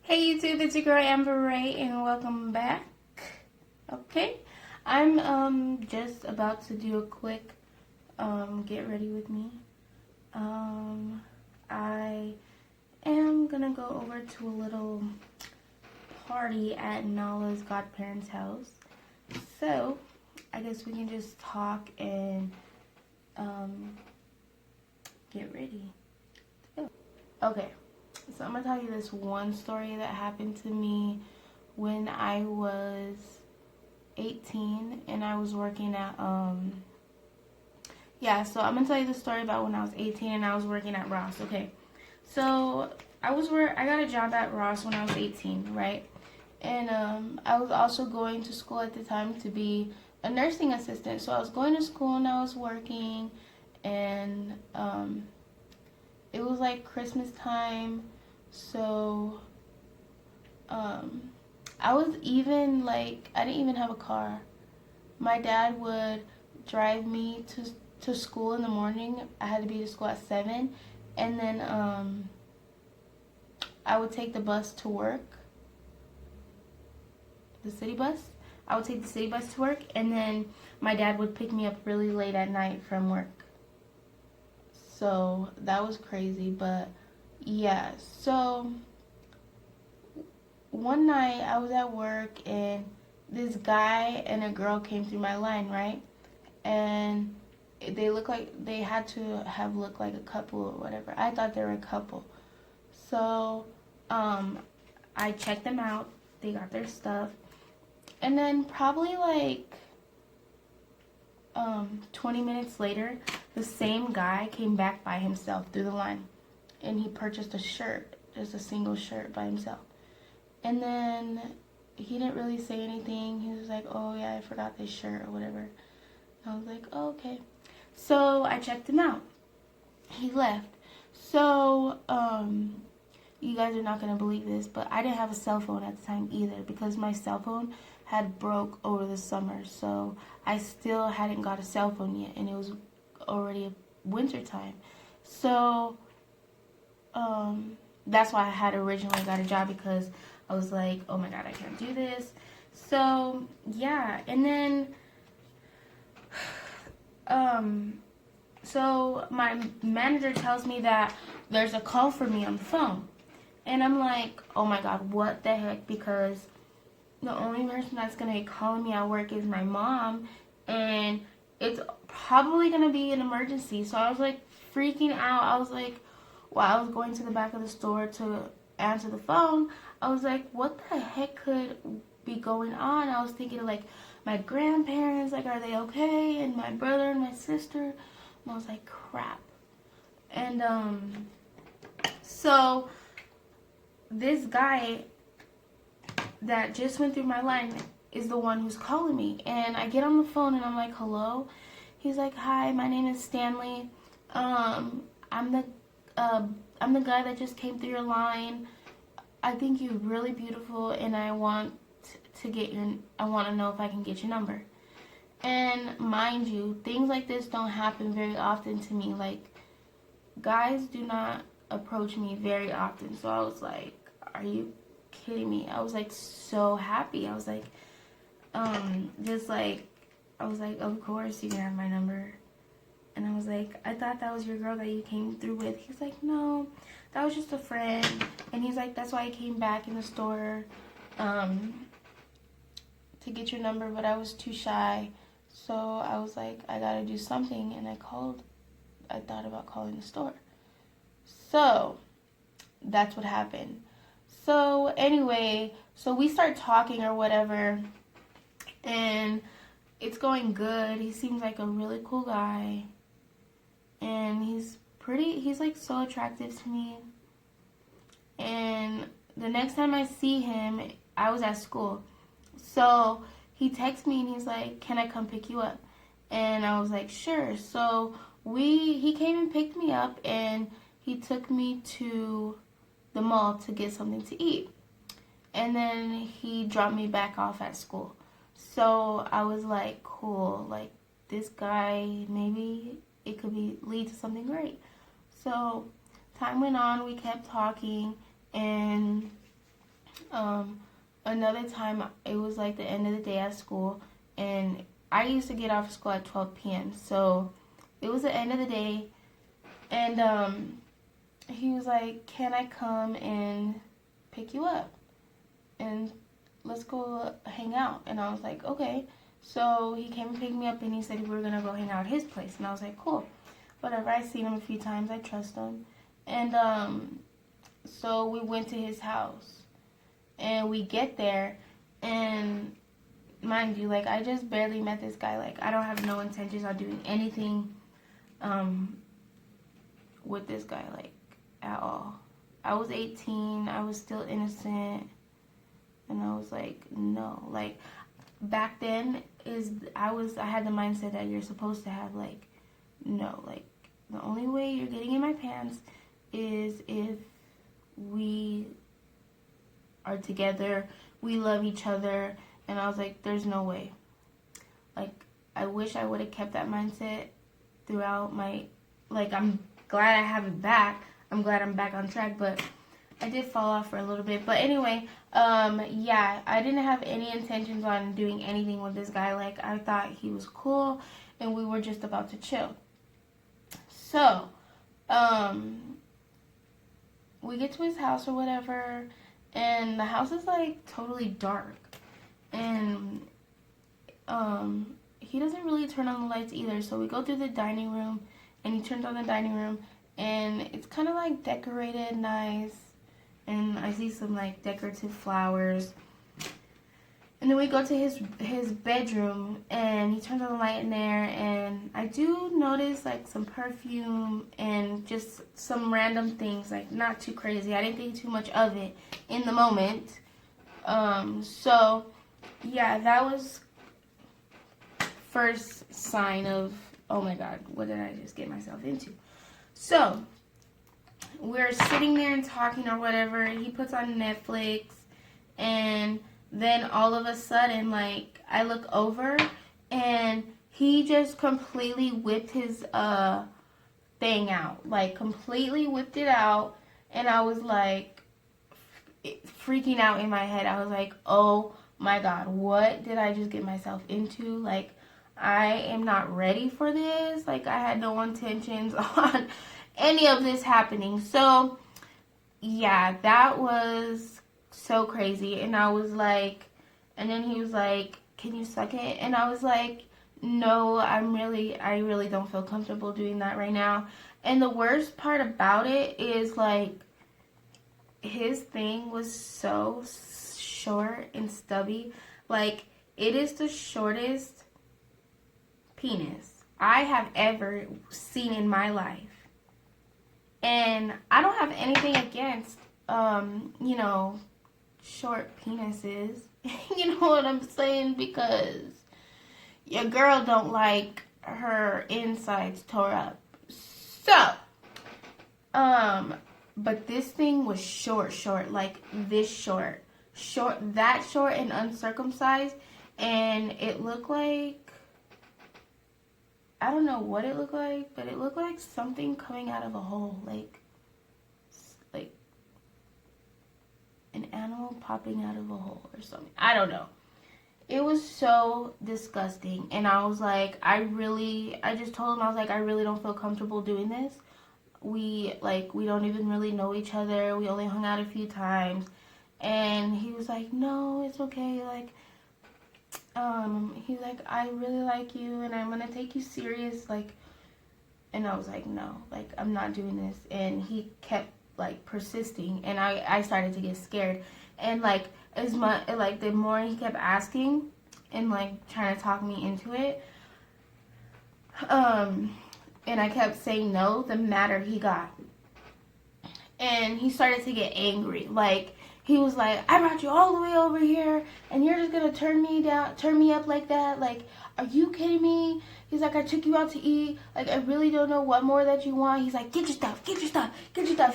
Hey YouTube, it's your girl Amber Ray and welcome back. Okay, I'm just about to do a quick get ready with me. I am gonna go over to a little party at Nala's godparents' house. So I guess we can just talk and get ready. Okay. So I'm gonna tell you this one story that happened to me when I was 18 and I was working at so I'm gonna tell you the story about when I was 18 and I was working at Ross. Okay. So I got a job at Ross when I was 18, right? And I was also going to school at the time to be a nursing assistant. So I was going to school and I was working, and it was like Christmas time. So, I was even like, I didn't even have a car. My dad would drive me to school in the morning. I had to be to school at 7. And then, I would take the bus to work. The city bus. I would take the city bus to work. And then my dad would pick me up really late at night from work. So, that was crazy. But, yeah. So one night I was at work and this guy and a girl came through my line, right? And they had to have looked like a couple or whatever. I thought they were a couple. So I checked them out. They got their stuff. And then probably like 20 minutes later, the same guy came back by himself through the line. And he purchased a shirt, just a single shirt by himself. And then he didn't really say anything. He was like, oh yeah, I forgot this shirt or whatever. I was like, oh, okay. So I checked him out. He left. So, you guys are not going to believe this, but I didn't have a cell phone at the time either because my cell phone had broke over the summer. So I still hadn't got a cell phone yet, and it was already winter time. So, that's why I had originally got a job, because I was like, oh my god, I can't do this. So, yeah. And then, so my manager tells me that there's a call for me on the phone. And I'm like, oh my god, what the heck? Because the only person that's going to be calling me at work is my mom. And it's probably going to be an emergency. So I was like freaking out. I was like, while I was going to the back of the store to answer the phone, I was like, what the heck could be going on? I was thinking like my grandparents, like, are they okay? And my brother and my sister. And I was like, crap. And so this guy that just went through my line is the one who's calling me. And I get on the phone and I'm like, hello? He's like, hi, my name is Stanley. I'm the guy that just came through your line. I think you're really beautiful, and I want to know if I can get your number. And mind you, things like this don't happen very often to me. Like, guys do not approach me very often. So I was like, are you kidding me? I was like so happy. I was like, of course you can have my number. And I was like, I thought that was your girl that you came through with. He's like, no, that was just a friend. And he's like, that's why I came back in the store to get your number, but I was too shy. So I was like, I gotta do something. And I thought about calling the store. So that's what happened. So anyway, so we start talking or whatever. And it's going good. He seems like a really cool guy. And he's like so attractive to me. And the next time I see him, I was at school. So he texts me and he's like, can I come pick you up? And I was like, sure. So he came and picked me up, and he took me to the mall to get something to eat. And then he dropped me back off at school. So I was like, cool, like this guy, maybe it could lead to something great. So time went on, we kept talking, and Another time, it was like the end of the day at school, and I used to get off school at 12 p.m. So it was the end of the day, and he was like, "Can I come and pick you up? And let's go hang out." And I was like, "Okay." So he came and picked me up, and he said we were gonna go hang out at his place, and I was like, "Cool, whatever." I seen him a few times, I trust him, and so we went to his house, and we get there, and mind you, like, I just barely met this guy. Like, I don't have no intentions on doing anything with this guy, like, at all. I was 18, I was still innocent, and I was like, no. Like, back then, I had the mindset that you're supposed to have, like, no. Like, the only way you're getting in my pants is if we are together, we love each other. And I was like, there's no way. Like, I wish I would have kept that mindset throughout my, like, I'm glad I have it back. I'm glad I'm back on track, but I did fall off for a little bit. But anyway, yeah, I didn't have any intentions on doing anything with this guy. Like, I thought he was cool, and we were just about to chill. So, we get to his house or whatever, and the house is, like, totally dark. And he doesn't really turn on the lights either. So we go through the dining room, and he turns on the dining room, and it's kind of like decorated nice, and I see some like decorative flowers. And then we go to his bedroom, and he turns on the light in there, and I do notice like some perfume and just some random things, like not too crazy. I didn't think too much of it in the moment. So yeah, that was first sign of, oh my God, what did I just get myself into? So we're sitting there and talking or whatever. He puts on Netflix, and then all of a sudden, like, I look over, and he just completely whipped his thing out. Like, completely whipped it out, and I was like freaking out in my head. I was like, oh my God, what did I just get myself into? Like, I am not ready for this. Like, I had no intentions on any of this happening. So yeah, that was so crazy. And I was like, and then he was like, can you suck it? And I was like, no, I really don't feel comfortable doing that right now. And the worst part about it is, like, his thing was so short and stubby. Like, it is the shortest penis I have ever seen in my life. And I don't have anything against, you know, short penises. You know what I'm saying? Because your girl don't like her insides tore up. So, but this thing was short, like this short, that short and uncircumcised, and it looked like, I don't know what it looked like, but it looked like something coming out of a hole, like an animal popping out of a hole or something. I don't know. It was so disgusting, and I was like, I just told him, I was like, I really don't feel comfortable doing this. We don't even really know each other. We only hung out a few times. And he was like, no, it's okay. Like, he's like, I really like you, and I'm gonna take you serious. Like, and I was like, no, like, I'm not doing this. And he kept like persisting, and I started to get scared. And like, as much, like, the more he kept asking and like trying to talk me into it, and I kept saying no, the madder he got. And he started to get angry. Like, he was like, I brought you all the way over here, and you're just gonna turn me up like that? Like, are you kidding me? He's like, I took you out to eat. Like, I really don't know what more that you want. He's like, get your stuff.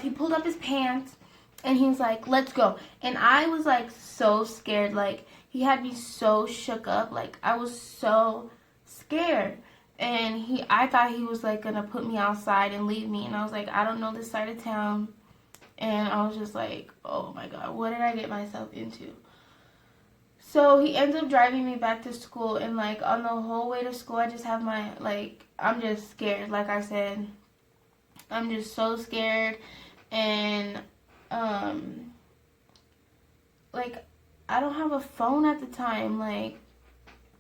He pulled up his pants, and he was like, let's go. And I was like so scared. Like, he had me so shook up. Like, I was so scared. And I thought he was like gonna put me outside and leave me. And I was like, I don't know this side of town. And I was just like, oh my God, what did I get myself into? So he ends up driving me back to school, and like on the whole way to school, I just have my, like, I'm just scared. Like I said, I'm just so scared. And like, I don't have a phone at the time. Like,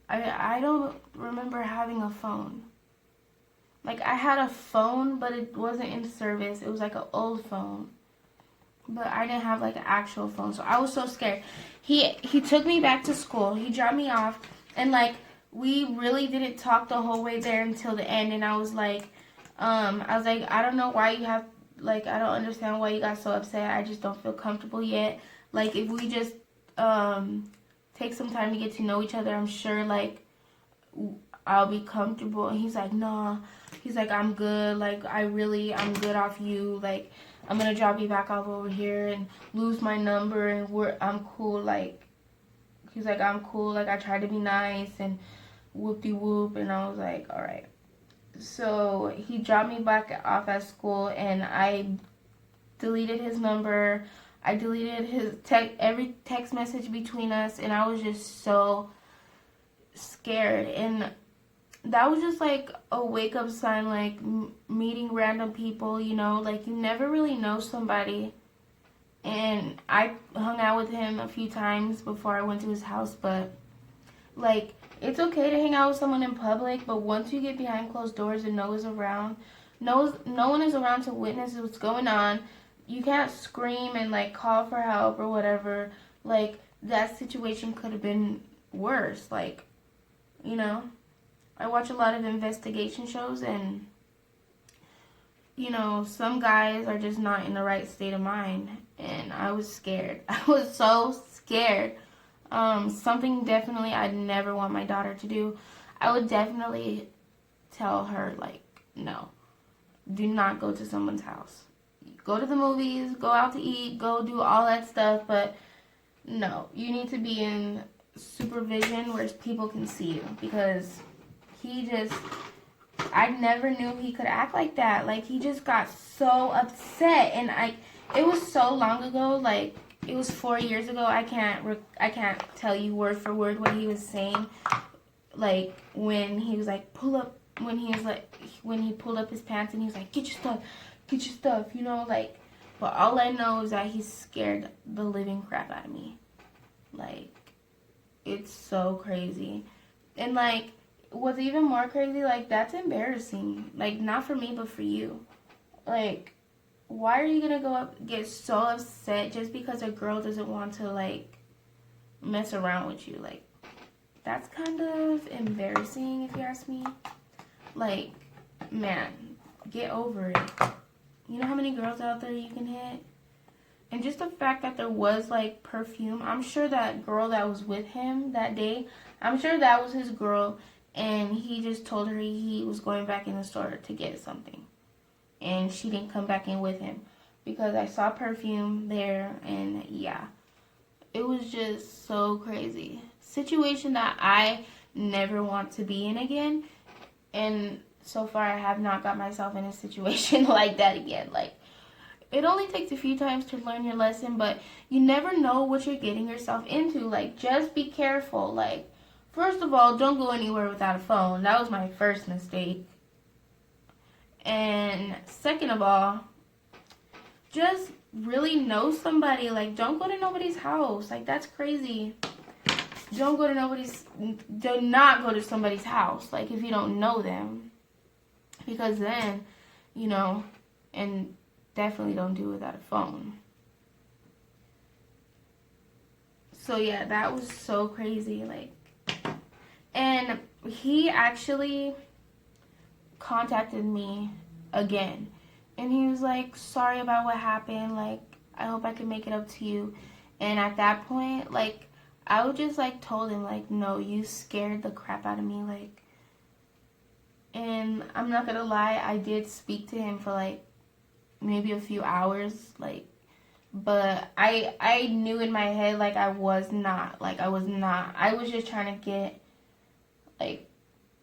I don't remember having a phone. Like, I had a phone, but it wasn't in service. It was like an old phone. But I didn't have like an actual phone, so I was so scared. He took me back to school. He dropped me off, and like we really didn't talk the whole way there until the end. And I was like, I don't know why you have, like, I don't understand why you got so upset. I just don't feel comfortable yet. Like, if we just take some time to get to know each other, I'm sure like I'll be comfortable. And he's like, nah. He's like, I'm good. Like, I'm good off you. Like, I'm gonna drop you back off over here and lose my number, and I'm cool. Like, he's like, I'm cool. Like, I tried to be nice and whoop-de-whoop. And I was like, all right. So he dropped me back off at school, and I deleted his number. I deleted his every text message between us, and I was just so scared. And that was just like a wake up sign, like meeting random people, you know, like you never really know somebody. And I hung out with him a few times before I went to his house, but like it's okay to hang out with someone in public, but once you get behind closed doors and no one is around to witness what's going on, you can't scream and like call for help or whatever. Like, that situation could have been worse. Like, you know, I watch a lot of investigation shows, and you know, some guys are just not in the right state of mind, and I was scared. I was so scared. Something definitely I'd never want my daughter to do. I would definitely tell her, like, no, do not go to someone's house. Go to the movies, go out to eat, go do all that stuff, but no, you need to be in supervision where people can see you, because I never knew he could act like that. Like, he just got so upset, and it was so long ago, like, it was 4 years ago. I can't tell you word for word what he was saying. Like, when he was like, when he pulled up his pants and he was like, get your stuff, you know, like, but all I know is that he scared the living crap out of me. Like, it's so crazy. And like, what's even more crazy, like, that's embarrassing. Like, not for me, but for you. Like, why are you gonna go up, get so upset just because a girl doesn't want to, like, mess around with you? Like, that's kind of embarrassing, if you ask me. Like, man, get over it. You know how many girls out there you can hit? And just the fact that there was, like, perfume. I'm sure that girl that was with him that day, I'm sure that was his girl. And he just told her he was going back in the store to get something. And she didn't come back in with him, because I saw perfume there, and yeah. It was just so crazy. Situation that I never want to be in again. And so far I have not got myself in a situation like that again. Like, it only takes a few times to learn your lesson, but you never know what you're getting yourself into. Like, just be careful. Like, first of all, don't go anywhere without a phone. That was my first mistake. And second of all, just really know somebody. Like, don't go to nobody's house. Like, that's crazy. Do not go to somebody's house, like, if you don't know them. Because then, you know, and definitely don't do it without a phone. So yeah, that was so crazy. Like, and he actually contacted me again, and he was like, sorry about what happened, like, I hope I can make it up to you. And at that point, like, I would just, like, told him, like, no, you scared the crap out of me, like. And I'm not gonna lie, I did speak to him for, like, maybe a few hours, like, but I knew in my head, like, I was just trying to get, like,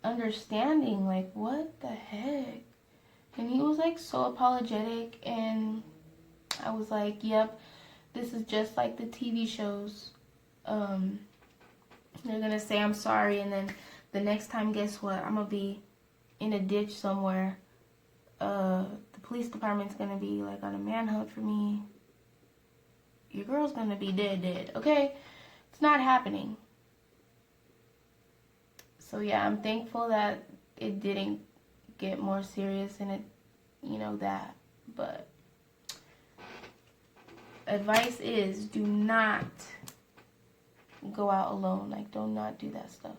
understanding, like, what the heck. And he was, like, so apologetic, and I was like, yep, this is just like the TV shows. They're gonna say I'm sorry, and then the next time, guess what? I'm gonna be in a ditch somewhere. The police department's gonna be like on a manhunt for me. Your girl's gonna be dead, okay? It's not happening. So yeah, I'm thankful that it didn't get more serious and it, that. But advice is, do not go out alone. Like, do not do that stuff.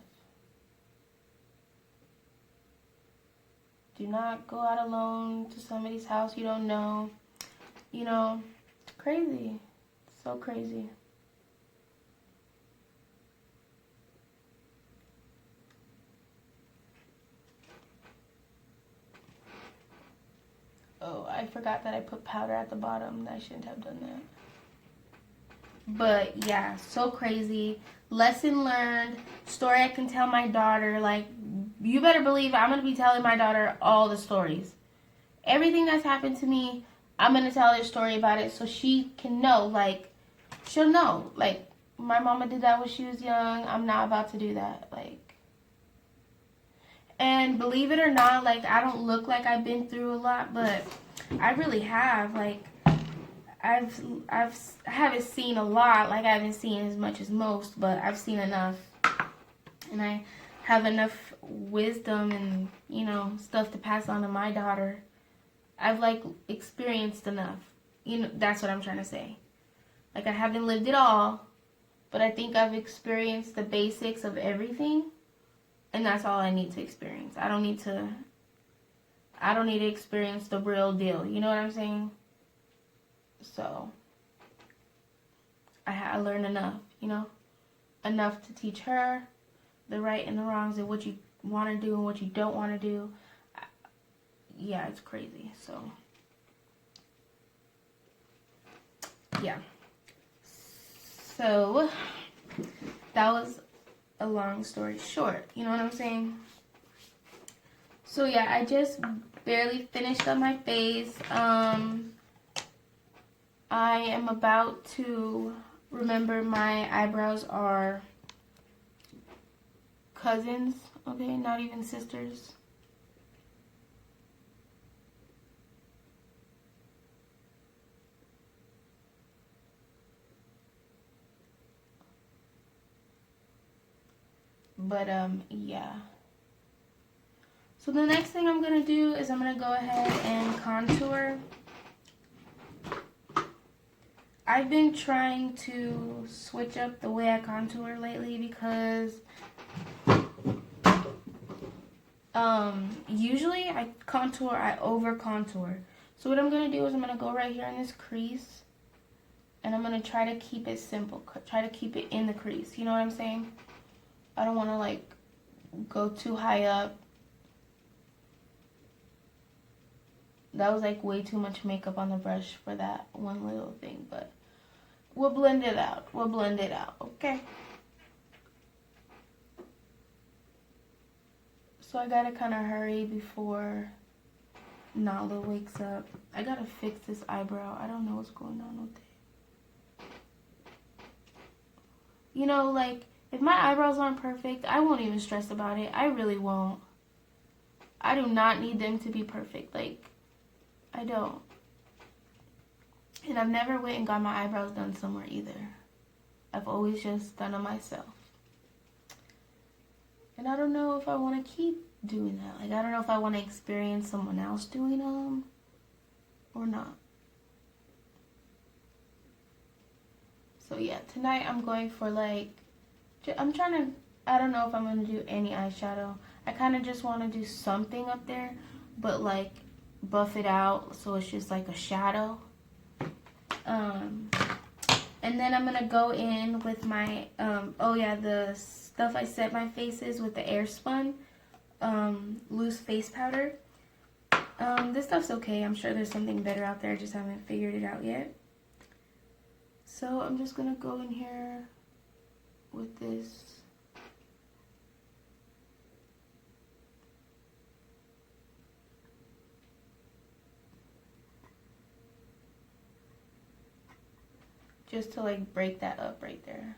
Do not go out alone to somebody's house you don't know. It's crazy. It's so crazy. Oh, I forgot that I put powder at the bottom. I shouldn't have done that. But yeah, so crazy. Lesson learned. Story I can tell my daughter. Like, you better believe I'm going to be telling my daughter all the stories. Everything that's happened to me, I'm going to tell her a story about it so she can know. Like, she'll know. Like, my mama did that when she was young. I'm not about to do that. Like, and believe it or not, like, I don't look like I've been through a lot, but I really have. Like, I haven't seen a lot. Like, I haven't seen as much as most, but I've seen enough. And I have enough wisdom and, stuff to pass on to my daughter. I've, like, experienced enough. That's what I'm trying to say. Like, I haven't lived it all, but I think I've experienced the basics of everything. And that's all I need to experience. I don't need to experience the real deal. You know what I'm saying? So, I learned enough, enough to teach her the right and the wrongs and what you want to do and what you don't want to do. Yeah, it's crazy. So, yeah. So, that was a long story short. You know what I'm saying? So, yeah, I just barely finished up my face. I am about to remember my eyebrows are cousins, okay? Not even sisters. But, yeah. So the next thing I'm going to do is I'm going to go ahead and contour. I've been trying to switch up the way I contour lately because usually I over contour. So what I'm going to do is I'm going to go right here in this crease and I'm going to try to keep it simple. Try to keep it in the crease. You know what I'm saying? I don't want to like go too high up. That was like way too much makeup on the brush for that one little thing, but we'll blend it out. We'll blend it out, okay? So I gotta kind of hurry before Nala wakes up. I gotta fix this eyebrow. I don't know what's going on with it. Like, if my eyebrows aren't perfect, I won't even stress about it. I really won't. I do not need them to be perfect. Like, I don't. And I've never went and got my eyebrows done somewhere either. I've always just done them myself. And I don't know if I want to keep doing that. Like, I don't know if I want to experience someone else doing them or not. So yeah, tonight I'm going for like, I don't know if I'm going to do any eyeshadow. I kind of just want to do something up there, but like buff it out so it's just like a shadow. And then I'm going to go in with my, the stuff I set my faces with the Airspun loose face powder. This stuff's okay. I'm sure there's something better out there. I just haven't figured it out yet. So I'm just going to go in here with this. just to like break that up right there.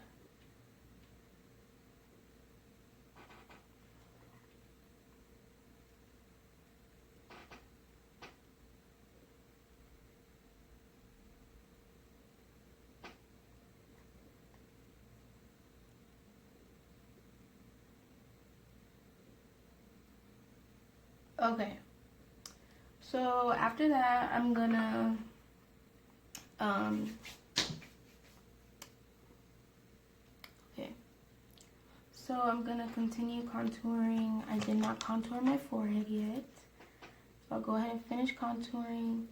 Okay, so after that, I'm gonna okay, so I'm gonna continue contouring. I did not contour my forehead yet, so I'll go ahead and finish contouring.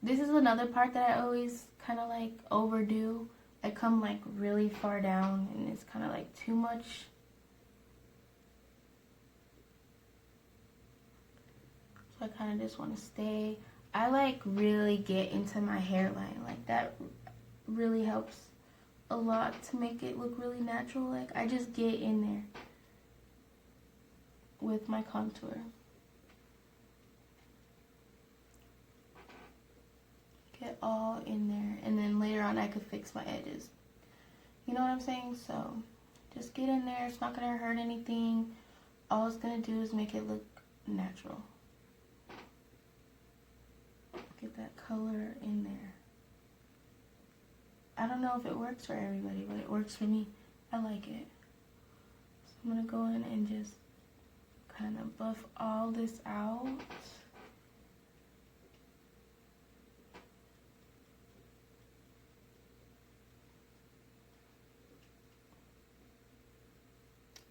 This is another part that I always kind of like overdo. I come like really far down, and it's kind of like too much. I kind of just want to stay. I like really get into my hairline. Like that really helps a lot to make it look really natural. Like I just get in there with my contour. Get all in there. And then later on I could fix my edges. You know what I'm saying? So just get in there. It's not going to hurt anything. All it's going to do is make it look natural. Get that color in there. I don't know if it works for everybody, but it works for me. I like it. So I'm going to go in and just kind of buff all this out.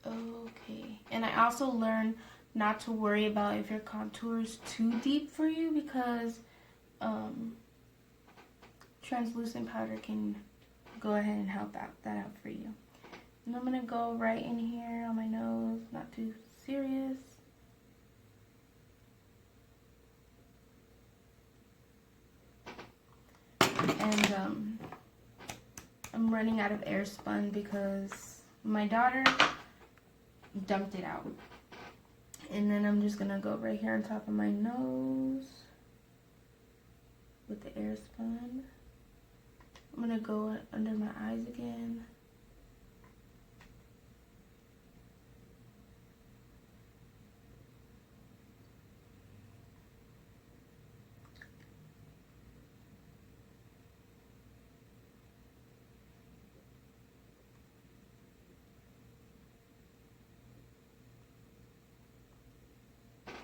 Okay. And I also learned not to worry about if your contour is too deep for you, because translucent powder can go ahead and help that out for you. And I'm going to go right in here on my nose, not too serious. And I'm running out of Airspun because my daughter dumped it out. And then I'm just going to go right here on top of my nose with the Airspun. I'm going to go under my eyes again.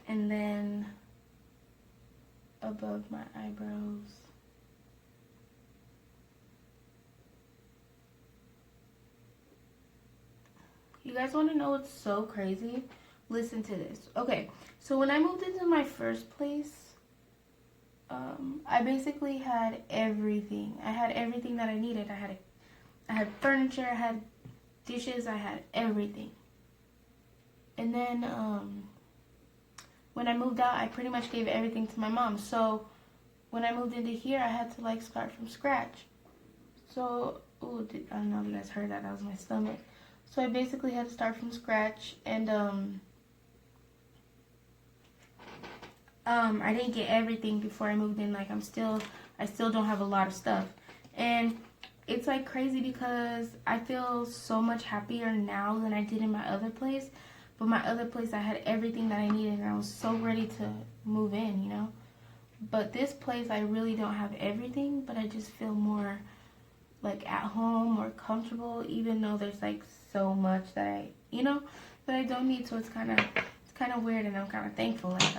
And then above my eyebrows. You guys want to know what's so crazy? Listen to this. Okay, so when I moved into my first place, I basically had everything. I had everything that I needed. I had furniture, I had dishes, I had everything. And then when I moved out, I pretty much gave everything to my mom. So when I moved into here, I had to like start from scratch. So, I don't know if you guys heard that. That was my stomach. So I basically had to start from scratch, and I didn't get everything before I moved in. Like I still don't have a lot of stuff, and it's like crazy because I feel so much happier now than I did in my other place. But my other place, I had everything that I needed, and I was so ready to move in, you know. But this place, I really don't have everything, but I just feel more like at home, more comfortable, even though there's like so much that that I don't need. So it's kind of weird, and I'm kind of thankful. Like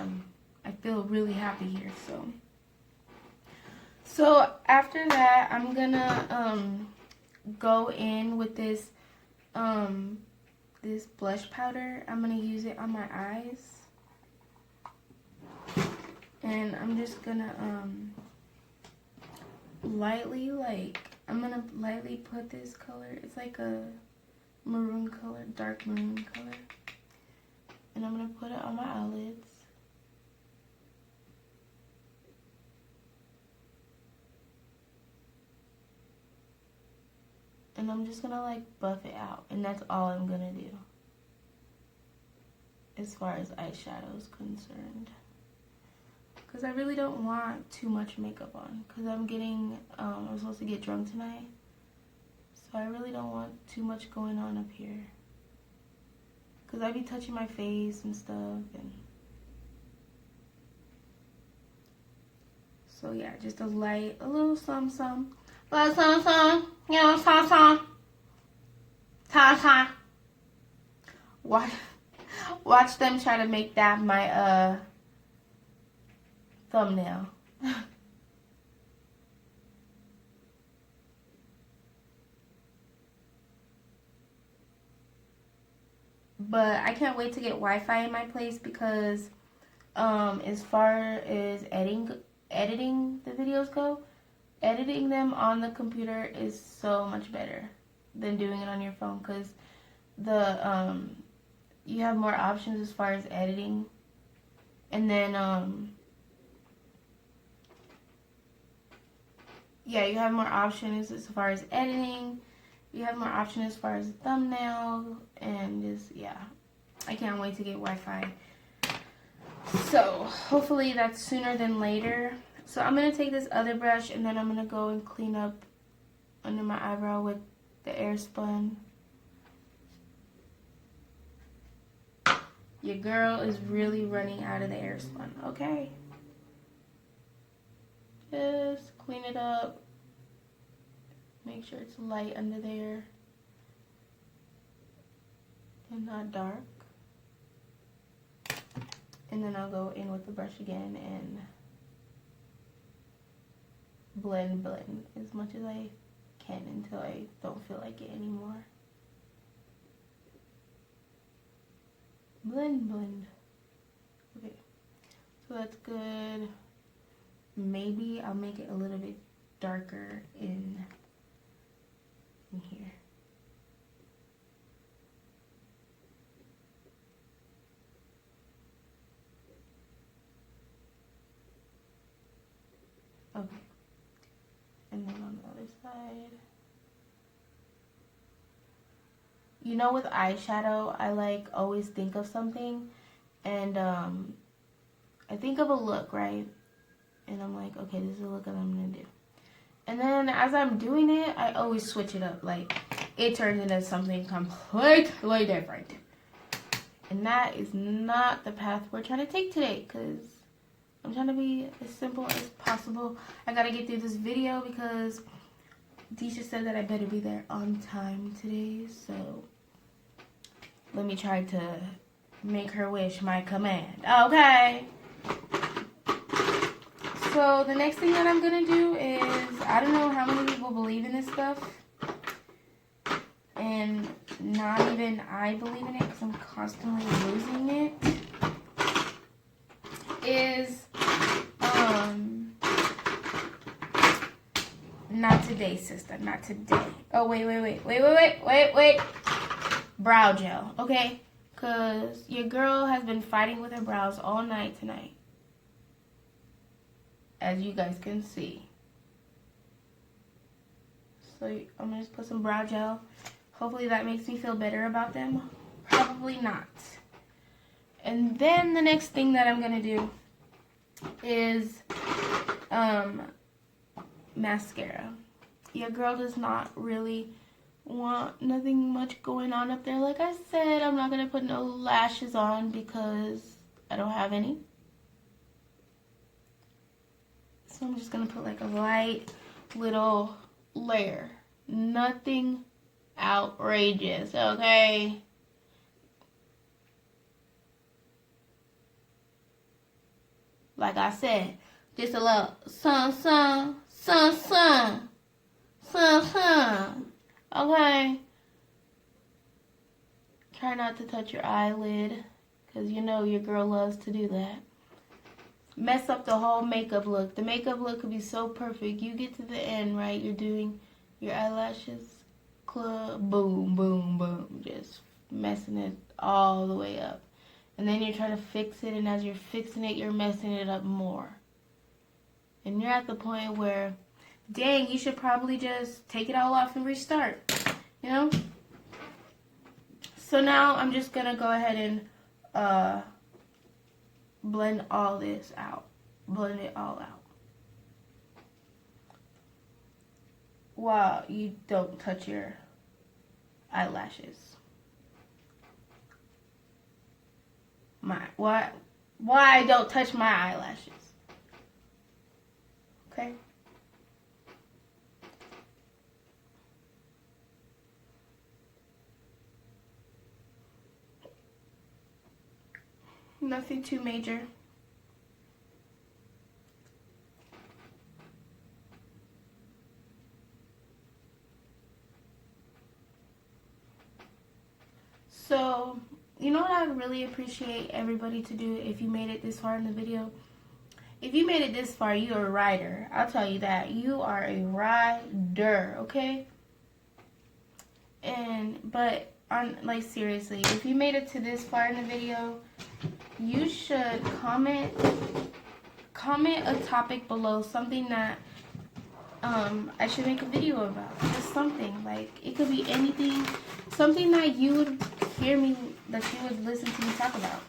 I feel really happy here. So after that, I'm gonna go in with this this blush powder. I'm gonna use it on my eyes, and I'm just gonna I'm gonna lightly put this color. It's like a maroon color, dark maroon color. And I'm gonna put it on my eyelids. And I'm just gonna like buff it out. And that's all I'm gonna do as far as eyeshadow is concerned. Because I really don't want too much makeup on. Because I'm supposed to get drunk tonight. I really don't want too much going on up here. Because I be touching my face and stuff. And so yeah, just a little some. Little some. You know, some. Watch them try to make that my thumbnail. But I can't wait to get Wi-Fi in my place because as far as editing the videos go, editing them on the computer is so much better than doing it on your phone, because you have more options as far as editing, and then yeah, you have more options as far as editing. You have more options as far as thumbnail, and just, yeah, I can't wait to get Wi-Fi. So hopefully that's sooner than later. So I'm going to take this other brush, and then I'm going to go and clean up under my eyebrow with the Airspun. Your girl is really running out of the Airspun, okay? Just clean it up. Make sure it's light under there and not dark. And then I'll go in with the brush again and blend as much as I can until I don't feel like it anymore. Blend. Okay, so that's good. Maybe I'll make it a little bit darker in here. Okay. And then on the other side. You know, with eyeshadow, I always think of something, and I think of a look, right? And I'm like, okay, this is the look that I'm gonna do. And then as I'm doing it, I always switch it up. Like, it turns into something completely different. And that is not the path we're trying to take today, because I'm trying to be as simple as possible. I gotta get through this video because Deisha said that I better be there on time today. So let me try to make her wish my command. Okay. So the next thing that I'm going to do is, I don't know how many people believe in this stuff, and not even I believe in it because I'm constantly losing it, is, not today, sister, not today. Oh, wait. Brow gel, okay? Because your girl has been fighting with her brows all night tonight, as you guys can see. So I'm going to just put some brow gel. Hopefully that makes me feel better about them. Probably not. And then the next thing that I'm going to do is mascara. Your girl does not really want nothing much going on up there. Like I said, I'm not going to put no lashes on because I don't have any. So I'm just going to put like a light little layer. Nothing outrageous, okay? Like I said, just a little sun. Okay? Try not to touch your eyelid, because you know your girl loves to do that. Mess up the whole makeup look. The makeup look could be so perfect. You get to the end, right? You're doing your eyelashes, boom. Just messing it all the way up. And then you're trying to fix it, and as you're fixing it, you're messing it up more. And you're at the point where, dang, you should probably just take it all off and restart. You know? So now I'm just going to go ahead and blend all this out. Blend it all out. Wow, you don't touch your eyelashes. Why don't touch my eyelashes? Okay. Nothing too major. So, you know what I would really appreciate everybody to do if you made it this far in the video? If you made it this far, you're a rider. I'll tell you that. You are a rider, okay? But like seriously, if you made it to this far in the video, you should comment a topic below, something that I should make a video about. Just something, like, it could be anything, something that you would hear me, that you would listen to me talk about.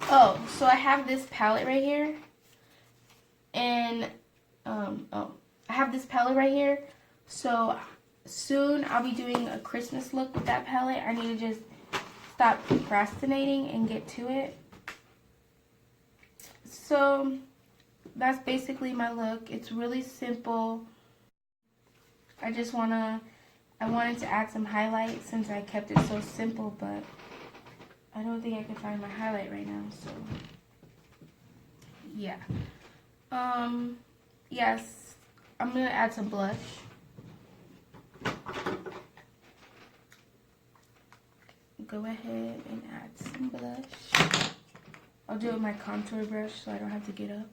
Oh, so I have this palette right here, and I have this palette right here, so soon I'll be doing a Christmas look with that palette. I need to just stop procrastinating and get to it. So that's basically my look. It's really simple. I wanted to add some highlights since I kept it so simple, but I don't think I can find my highlight right now, so yeah. Yes, I'm gonna add some blush. Go ahead and add some blush. I'll do it with my contour brush so I don't have to get up.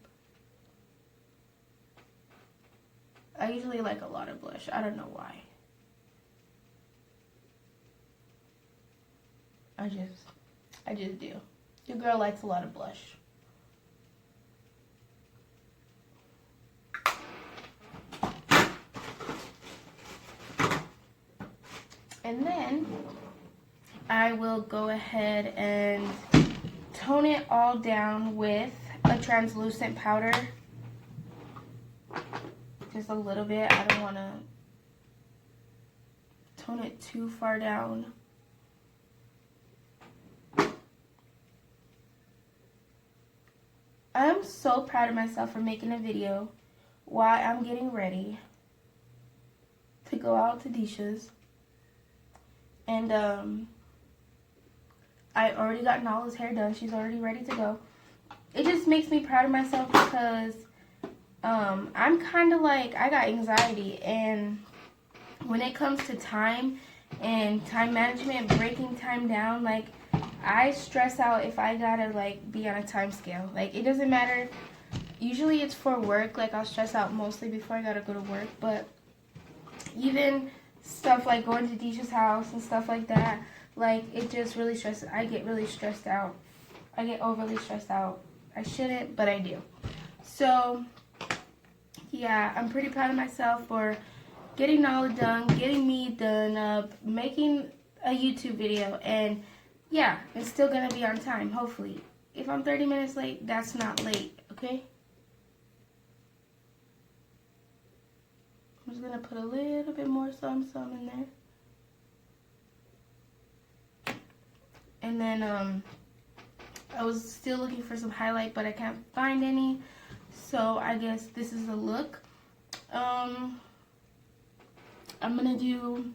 I usually like a lot of blush. I don't know why. I just do. Your girl likes a lot of blush. And then I will go ahead and tone it all down with a translucent powder. Just a little bit. I don't want to tone it too far down. I'm so proud of myself for making a video while I'm getting ready to go out to Disha's. And I already got Nala's hair done. She's already ready to go. It just makes me proud of myself because I'm kind of like, I got anxiety, and when it comes to time and time management, breaking time down, like, I stress out if I gotta, like, be on a time scale. Like, it doesn't matter. Usually it's for work. Like, I'll stress out mostly before I gotta go to work. But even stuff like going to Disha's house and stuff like that, like, it just really stresses. I get really stressed out. I get overly stressed out. I shouldn't, but I do. So, yeah, I'm pretty proud of myself for getting Nala done, getting me done, making a YouTube video, and yeah, it's still gonna be on time, hopefully. If I'm 30 minutes late, that's not late, okay? I'm just gonna put a little bit more some in there. And then, I was still looking for some highlight, but I can't find any. So I guess this is the look. I'm gonna do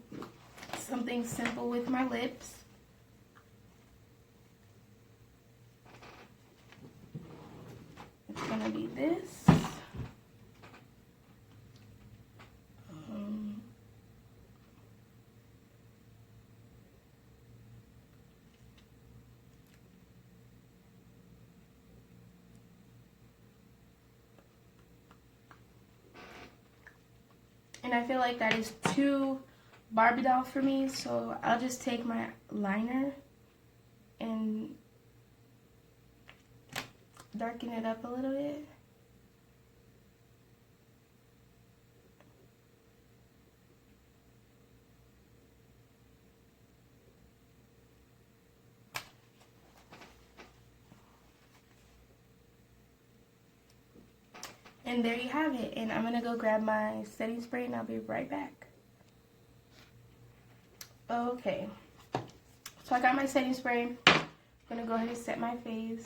something simple with my lips. It's gonna be this. And I feel like that is too Barbie doll for me, so I'll just take my liner and darken it up a little bit. And there you have it. And I'm going to go grab my setting spray and I'll be right back. Okay. So I got my setting spray. I'm gonna go ahead and set my face.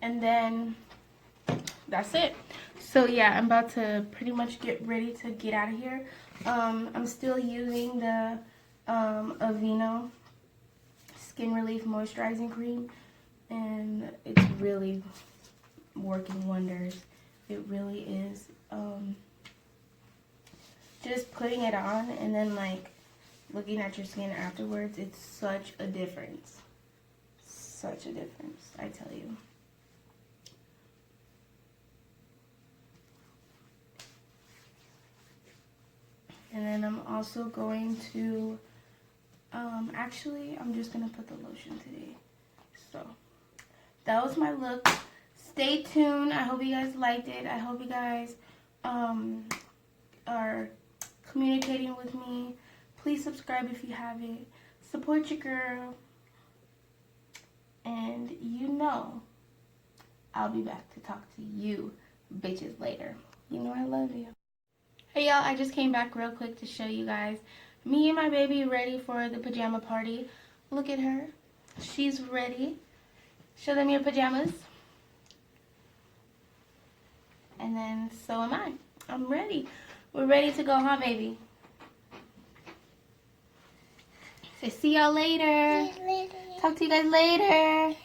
And then that's it. So yeah, I'm about to pretty much get ready to get out of here. I'm still using the Aveeno Skin Relief Moisturizing Cream, and it's really working wonders. It really is. Just putting it on and then like looking at your skin afterwards, it's such a difference. Such a difference, I tell you. And then I'm also going to, actually, I'm just going to put the lotion today. So, that was my look. Stay tuned. I hope you guys liked it. I hope you guys are communicating with me. Please subscribe if you haven't. Support your girl. And you know, I'll be back to talk to you bitches later. You know I love you. Hey y'all, I just came back real quick to show you guys me and my baby ready for the pajama party. Look at her. She's ready. Show them your pajamas. And then so am I. I'm ready. We're ready to go, huh, baby? So see y'all later. Talk to you guys later.